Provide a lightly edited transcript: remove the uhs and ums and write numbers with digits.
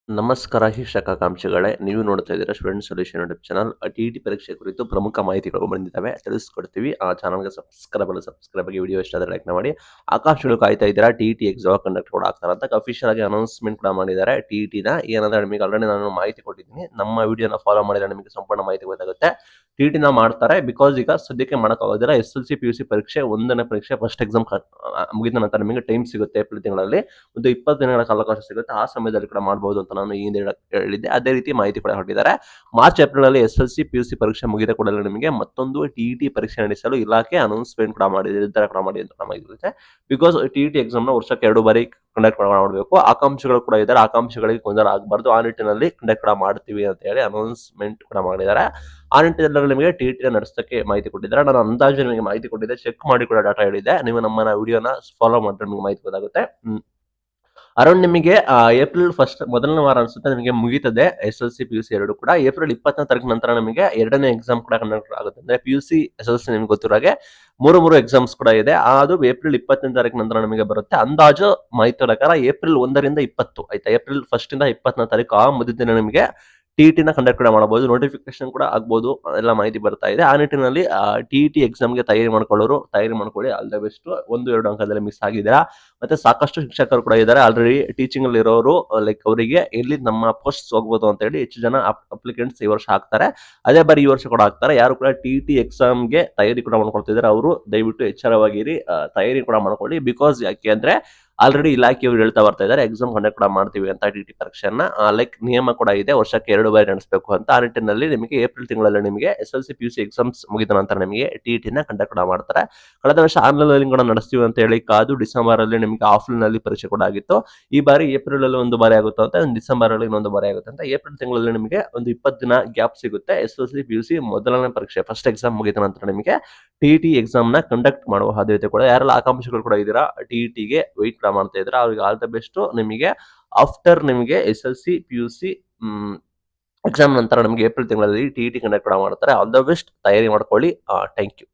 ನಮಸ್ಕಾರ ಶಿಕ್ಷಕಾಕಾಂಕ್ಷಿಗಳೇ, ನೀವು ನೋಡ್ತಾ ಇದ್ದೀರಾ student solution YouTube channel. T ಪರೀಕ್ಷೆ ಕುರಿತು ಪ್ರಮುಖ ಮಾಹಿತಿಗಳು ಬಂದಿದ್ದಾವೆ, ತಿಳಿಸ್ಕೊಡ್ತೀವಿ. ಆ ಚಾನಲ್ಗೆ ಸಬ್ಸ್ಕ್ರೈಬ್ ಆಗಿ ವಿಡಿಯೋ ಇಷ್ಟ ಆದರೆ ಲೈಕ್ ಮಾಡಿ. ಆಕಾಂಕ್ಷಿಗಳು ಕಾಯ್ತಾ ಇದ್ದೀರಾ ಟಿ ಎಕ್ಸಾಮ್ ಕಂಡಕ್ಟ್ ಕೂಡ ಆಗ್ತಾರೆ ಅಂತ ಅಫಿಷಿಯಲ್ ಆಗಿ ಅನೌನ್ಸ್ಮೆಂಟ್ ಕೂಡ ಮಾಡಿದ್ದಾರೆ. ಟಿಟಿನ ಏನಂದ್ರೆ ನಿಮಗೆ ಆಲ್ರೆಡಿ ನಾನು ಮಾಹಿತಿ ಕೊಟ್ಟಿದ್ದೀನಿ. ನಮ್ಮ ವಿಡಿಯೋನ ಫಾಲೋ ಮಾಡಿದ್ರೆ ನಿಮಗೆ ಸಂಪೂರ್ಣ ಮಾಹಿತಿ ಗೊತ್ತಾಗುತ್ತೆ. ಟಿಟಿನ ಮಾಡ್ತಾರೆ ಬಿಕಾಸ್ ಈಗ ಸದ್ಯಕ್ಕೆ ಮಾಡೋಕ್ಕಾಗೋದಿಲ್ಲ. SLC PUC ಪರೀಕ್ಷೆ ಒಂದನೇ ಪರೀಕ್ಷೆ ಫಸ್ಟ್ ಎಕ್ಸಾಮ್ ಮುಗಿದ ನಂತರ ನಿಮಗೆ ಟೈಮ್ ಸಿಗುತ್ತೆ. ಏಪ್ರಿಲ್ ತಿಂಗಳಲ್ಲಿ ಒಂದು 20 ದಿನಗಳ ಕಾಲಾವಕಾಶ ಸಿಗುತ್ತೆ. ಆ ಸಮಯದಲ್ಲಿ ಕೂಡ ಮಾಡಬಹುದು ಅಂತ ನಾನು ಈ ಹಿಂದೆ ಹೇಳಿದ್ದೆ. ಅದೇ ರೀತಿ ಮಾಹಿತಿ ಕೂಡ ಹೊರಟಿದ್ದಾರೆ. ಮಾರ್ಚ್ ಏಪ್ರಿಲ್ ಅಲ್ಲಿ SLC PUC ಪರೀಕ್ಷೆ ಮುಗಿದ ಕೂಡಲೇ ನಿಮಗೆ ಮತ್ತೊಂದು ಟಿಇಟಿ ಪರೀಕ್ಷೆ ನಡೆಸಲು ಇಲಾಖೆ ಅನೌನ್ಸ್ಮೆಂಟ್ ಕೂಡ ಮಾಡಿದೆ, ನಿರ್ಧಾರ ಕೂಡ ಮಾಡಿ ಅಂತ ನಮಗೆ ಬಿಕಾಸ್ ಟಿಇಟಿ ಎಕ್ಸಾಮ್ ನ ವರ್ಷಕ್ಕೆ 2 ಬಾರಿ ಕಂಡಕ್ಟ್ ಮಾಡಬೇಕು. ಆಕಾಂಕ್ಷಿಗಳು ಕೂಡ ಇದ್ದಾರೆ. ಆಕಾಂಕ್ಷಿಗಳಿಗೆ ಗೊಂದಲ ಆಗಬಾರ್ದು, ಆ ನಿಟ್ಟಿನಲ್ಲಿ ಕಂಡಕ್ಟ್ ಕೂಡ ಮಾಡ್ತೀವಿ ಅಂತ ಹೇಳಿ ಅನೌನ್ಸ್ಮೆಂಟ್ ಕೂಡ ಮಾಡಿದ್ದಾರೆ. ಆ ನಿಟ್ಟಿನಲ್ಲಿ ನಿಮಗೆ ಟಿಇಟಿ ನಡೆಸಕ್ಕೆ ಮಾಹಿತಿ ಕೊಟ್ಟಿದ್ದಾರೆ. ನಾನು ಅಂದಾಜು ನಿಮಗೆ ಮಾಹಿತಿ ಕೊಟ್ಟಿದ್ದೆ, ಚೆಕ್ ಮಾಡಿ ಕೂಡ ಡಾಟಾ ಹೇಳಿದ್ದೆ. ನೀವು ನಮ್ಮ ವಿಡಿಯೋನ ಫಾಲೋ ಮಾಡಿದ್ರೆ ನಿಮಗೆ ಮಾಹಿತಿ ಗೊತ್ತಾಗುತ್ತೆ. ಅರೌಂಡ್ ನಿಮಗೆ ಏಪ್ರಿಲ್ ಫಸ್ಟ್ ಮೊದಲನೇ ವಾರ ಅನ್ಸುತ್ತೆ ನಿಮಗೆ ಮುಗೀತದೆ SLC PUC ಎರಡು ಕೂಡ. ಏಪ್ರಿಲ್ 20ನೇ ತಾರೀಕು ನಂತರ ನಮಗೆ ಎರಡನೇ ಎಕ್ಸಾಮ್ ಕೂಡ ಕಂಡಕ್ಟ್ ಆಗುತ್ತೆ. ಅಂದ್ರೆ PUC SLC ನಿಮ್ಗೆ ಗೊತ್ತಿರೋ ಹಾಗೆ ಮೂರು ಎಕ್ಸಾಮ್ಸ್ ಕೂಡ ಇದೆ. ಅದು ಏಪ್ರಿಲ್ 20ನೇ ತಾರೀಕು ನಂತರ ನಮಗೆ ಬರುತ್ತೆ. ಅಂದಾಜು ಮಾಹಿತಿ ಪ್ರಕಾರ ಏಪ್ರಿಲ್ 1ರಿಂದ 20 ಆಯ್ತಾ, ಏಪ್ರಿಲ್ 1ರಿಂದ 20ನೇ ತಾರೀಕು ಆ ಮುಗಿದ ದಿನ ನಿಮಗೆ ಟಿಇಟಿನ ಕಂಡಕ್ಟ್ ಕೂಡ ಮಾಡಬಹುದು, ನೋಟಿಫಿಕೇಶನ್ ಕೂಡ ಆಗ್ಬೋದು, ಎಲ್ಲ ಮಾಹಿತಿ ಬರ್ತಾ ಇದೆ. ಆ ನಿಟ್ಟಿನಲ್ಲಿ ಟಿಇಟಿ ಎಕ್ಸಾಮ್ಗೆ ತಯಾರಿ ಮಾಡ್ಕೊಳ್ಳಿ. All the best. 1-2 ಅಂಕದಲ್ಲಿ ಮಿಸ್ ಆಗಿದ್ದೀರಾ. ಮತ್ತೆ ಸಾಕಷ್ಟು ಶಿಕ್ಷಕರು ಕೂಡ ಇದ್ದಾರೆ ಆಲ್ರೆಡಿ ಟೀಚಿಂಗ್ ಅಲ್ಲಿ ಇರೋರು, ಲೈಕ್ ಅವರಿಗೆ ಎಲ್ಲಿ ನಮ್ಮ ಪೋಸ್ಟ್ ಹೋಗ್ಬೋದು ಅಂತ ಹೇಳಿ ಹೆಚ್ಚು ಜನ ಅಪ್ಲಿಕೆಂಟ್ಸ್ ಈ ವರ್ಷ ಹಾಕ್ತಾರೆ. ಅದೇ ಬಾರಿ ಈ ವರ್ಷ ಕೂಡ ಹಾಕ್ತಾರೆ. ಯಾರು ಕೂಡ ಟಿಇಟಿ ಎಕ್ಸಾಮ್ಗೆ ತಯಾರಿ ಕೂಡ ಮಾಡ್ಕೊಳ್ತಿದ್ದಾರೆ ಅವರು ದಯವಿಟ್ಟು ಎಚ್ಚರವಾಗಿರಿ, ತಯಾರಿ ಕೂಡ ಮಾಡ್ಕೊಳ್ಳಿ. ಬಿಕಾಸ್ ಯಾಕೆ ಅಂದ್ರೆ ಆಲ್ರೆಡಿ ಇಲಾಖೆಯವರು ಹೇಳ್ತಾ ಬರ್ತಾ ಇದ್ದಾರೆ ಎಕ್ಸಾಮ್ ಕಂಡಕ್ಟ್ ಕೂಡ ಮಾಡ್ತೀವಿ ಅಂತ ಟಿಟಿ ಪರೀಕ್ಷೆಯನ್ನ. ಲೈಕ್ ನಿಯಮ ಕೂಡ ಇದೆ, ವರ್ಷಕ್ಕೆ 2 ಬಾರಿ ನಡೆಸಬೇಕು ಅಂತ. ಆ ನಿಟ್ಟಿನಲ್ಲಿ ನಿಮಗೆ ಏಪ್ರಿಲ್ ತಿಂಗಳಲ್ಲಿ ನಿಮಗೆ SLC PUC ಎಕ್ಸಾಮ್ಸ್ ಮುಗಿದ ನಂತರ ನಿಮಗೆ ಟಿಟಿನ ಕಂಡಕ್ಟ್ ಕೂಡ ಮಾಡ್ತಾರೆ. ಕಳೆದ ವರ್ಷ ಆನ್ಲೈನ್ ಕೂಡ ನಡೆಸ್ತೀವಿ ಅಂತ ಹೇಳಿ ಕಾದು ಡಿಸೆಂಬರ್ ಅಲ್ಲಿ ನಿಮಗೆ ಆಫ್ಲೈನ್ ಅಲ್ಲಿ ಪರೀಕ್ಷೆ ಕೂಡ ಆಗಿತ್ತು. ಈ ಬಾರಿ ಏಪ್ರಿಲ್ ಅಲ್ಲಿ ಒಂದು ಬಾರಿ ಆಗುತ್ತೆ ಅಂತ, ಡಿಸೆಂಬರ್ ಅಲ್ಲಿ ಇನ್ನೊಂದು ಬಾರಿ ಆಗುತ್ತೆ ಅಂತ. ಏಪ್ರಿಲ್ ತಿಂಗಳಲ್ಲಿ ನಿಮಗೆ ಒಂದು 20 ದಿನ ಗ್ಯಾಪ್ ಸಿಗುತ್ತೆ. SLC PUC ಮೊದಲನೇ ಪರೀಕ್ಷೆ ಫಸ್ಟ್ ಎಕ್ಸಾಮ್ ಮುಗಿದ ನಂತರ ನಿಮಗೆ ಟಿಇಟಿ ಎಕ್ಸಾಮ್ ನ ಕಂಡಕ್ಟ್ ಮಾಡುವ ಸಾಧ್ಯತೆ ಕೂಡ. ಯಾರೆಲ್ಲ ಆಕಾಂಕ್ಷಿಗಳು ಕೂಡ ಇದ್ದೀರಾ ಟಿಇಟಿಗೆ ವೆಯ್ಟ್ ಮಾಡ್ತಾ ಇದ್ದೀರಾ ಅವ್ರಿಗೆ ಆಲ್ ದ ಬೆಸ್ಟ್. ನಿಮಗೆ ಆಫ್ಟರ್ ನಿಮಗೆ SLC PUC ಎಕ್ಸಾಮ್ ನಂತರ ನಮಗೆ ಏಪ್ರಿಲ್ ತಿಂಗಳಲ್ಲಿ ಟಿಇಟಿ ಕಂಡಕ್ಟ್ ಕೂಡ ಮಾಡ್ತಾರೆ. ಆಲ್ ದ ಬೆಸ್ಟ್, ತಯಾರಿ ಮಾಡ್ಕೊಳ್ಳಿ. Thank you.